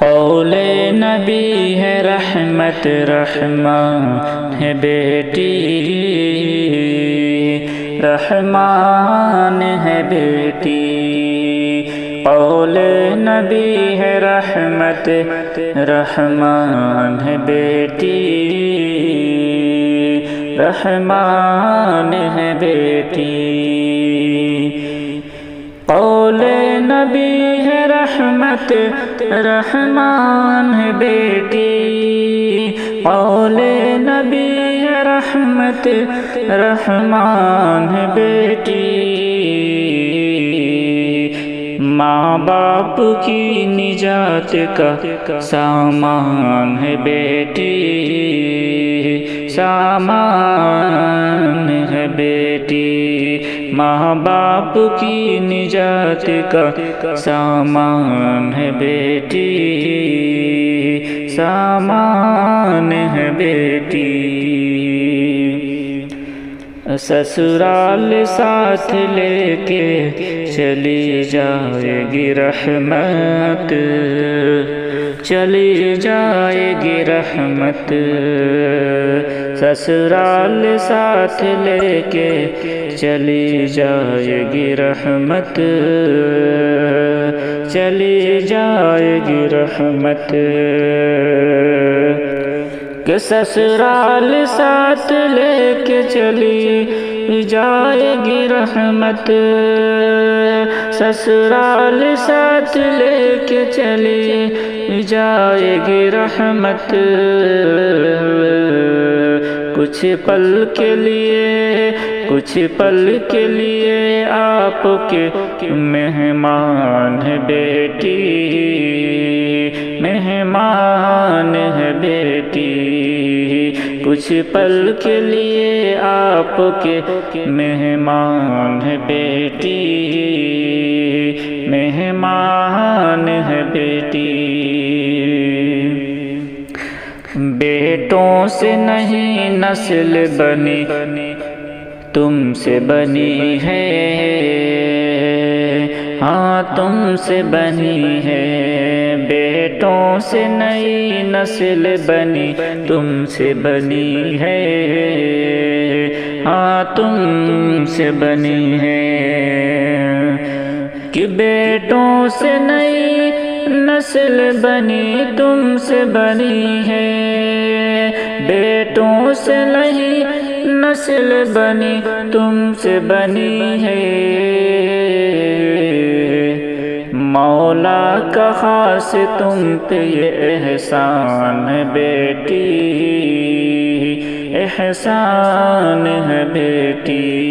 قول نبی ہے رحمت رحمان ہے بیٹی، رحمان ہے بیٹی۔ قول نبی ہے رحمت رحمان ہے بیٹی، رحمان ہے بیٹی۔ قول نبی ہے رحمت رحمان ہے بیٹی، قول نبی ہے رحمت رحمان ہے بیٹی۔ ماں باپ کی نجات کا سامان ہے بیٹی، سامان ہے بیٹی۔ ماں باپ کی نجات کا سامان ہے بیٹی، سامان ہے بیٹی۔ سسرال ساتھ لے کے چلی جائے گی رحمت، چلی جائے گی رحمت۔ سسرال ساتھ لے کے چلی جائے گی رحمت، چلی جائے گی رحمت۔ کہ سسرال ساتھ لے کے چلی جائے گی رحمت، سسرال ساتھ لے کے چلی جائے گی رحمت۔ کچھ پل کے لیے، کچھ پل کے لیے آپ کے مہمان ہے بیٹی، مہمان ہے بیٹی۔ کچھ پل کے لیے آپ کے مہمان ہے بیٹی، مہمان ہے بیٹی۔ بیٹوں سے نہیں نسل بنی، تم سے بنی ہے، ہاں تم سے بنی ہے۔ بیٹوں سے نئی نسل بنی، تم سے بنی ہے، ہاں تم سے بنی ہے۔ کہ بیٹوں سے نئی نسل بنی، تم سے بنی ہے۔ بیٹوں سے نئی نسل بنی، تم سے بنی ہے۔ مولا کا خاص تم پہ یہ احسان ہے بیٹی، احسان ہے بیٹی۔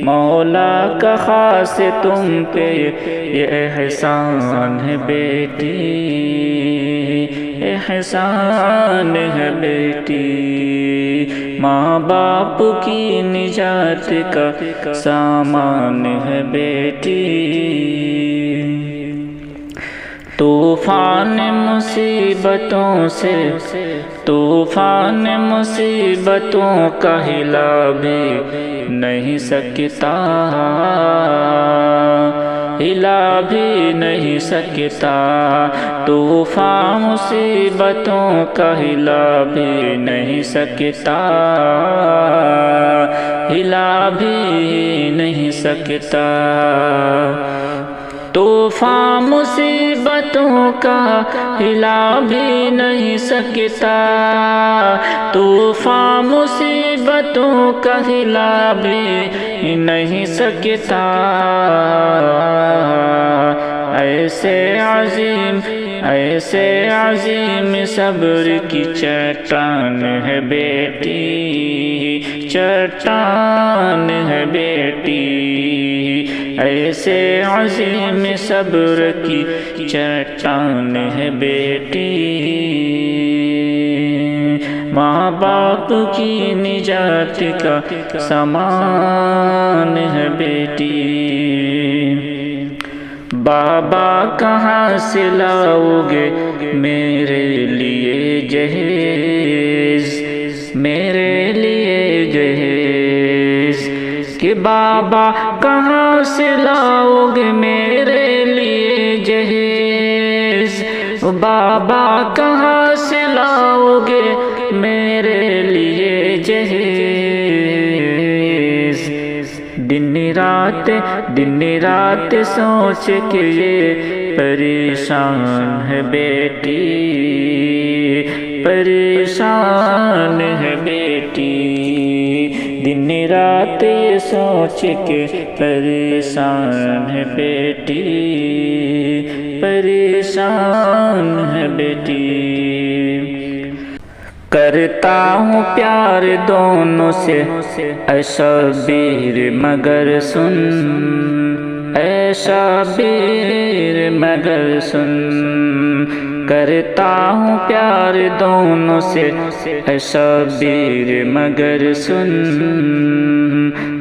مولا کا خاص تم پہ یہ احسان ہے بیٹی، احسان ہے بیٹی۔ ماں باپ کی نجات کا سامان ہے بیٹی۔ طوفان مصیبتوں سے، طوفان مصیبتوں کا ہلا بھی نہیں سکتا، ہلا بھی نہیں سکتا۔ طوفان مصیبتوں کا ہلا بھی نہیں سکتا، ہلا بھی نہیں سکتا۔ طوفان مصیبتوں کا ہلا بھی نہیں سکتا، طوفان مصیبتوں کا ہلا بھی نہیں سکتا۔ ایسے عظیم، ایسے عظیم صبر کی چٹان ہے بیٹی، چٹان ہے بیٹی۔ ایسے عظیم صبر کی چٹان ہے بیٹی، ماں باپ کی نجات کا سامان ہے بیٹی۔ بابا کہاں سے لاؤ گے میرے لیے جہیز، میرے لیے جہیز۔ کہ بابا کہاں سے لاؤ گے میرے لیے جہیز، بابا کہاں سے لاؤ گے میرے لیے جہیز، دن رات سوچ کے یہ پریشان ہے بیٹی، پریشان ہے بیٹی، دن رات یہ سوچ کے پریشان ہے بیٹی، پریشان ہے بیٹی۔ کرتا ہوں پیار دونوں سے اے شبیر مگر سن، اے شبیر مگر سن، کرتا ہوں پیار دونوں سے اے شبیر مگر سن،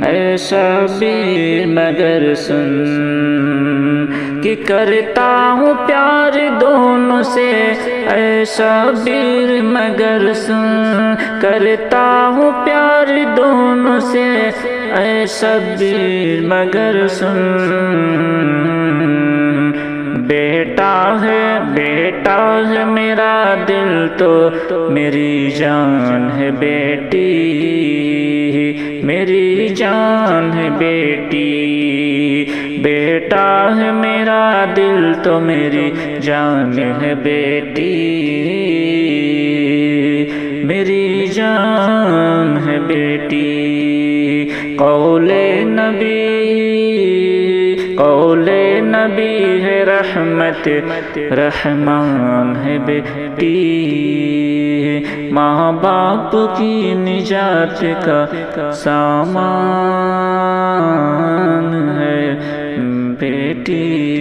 اے شبیر مگر سن، کہ کرتا ہوں پیار دونوں سے اے شبیر مگر سن، کرتا ہوں پیار دونوں سے اے شبیر مگر سن، بیٹا ہے میرا دل تو میری جان ہے بیٹی، میری جان ہے بیٹی، بیٹا ہے میرا دل تو میری جان ہے بیٹی، میری جان ہے بیٹی۔ قول نبی ہے رحمت رحمان ہے بیٹی، ماں باپ کی نجات کا سامان ہے بیٹی۔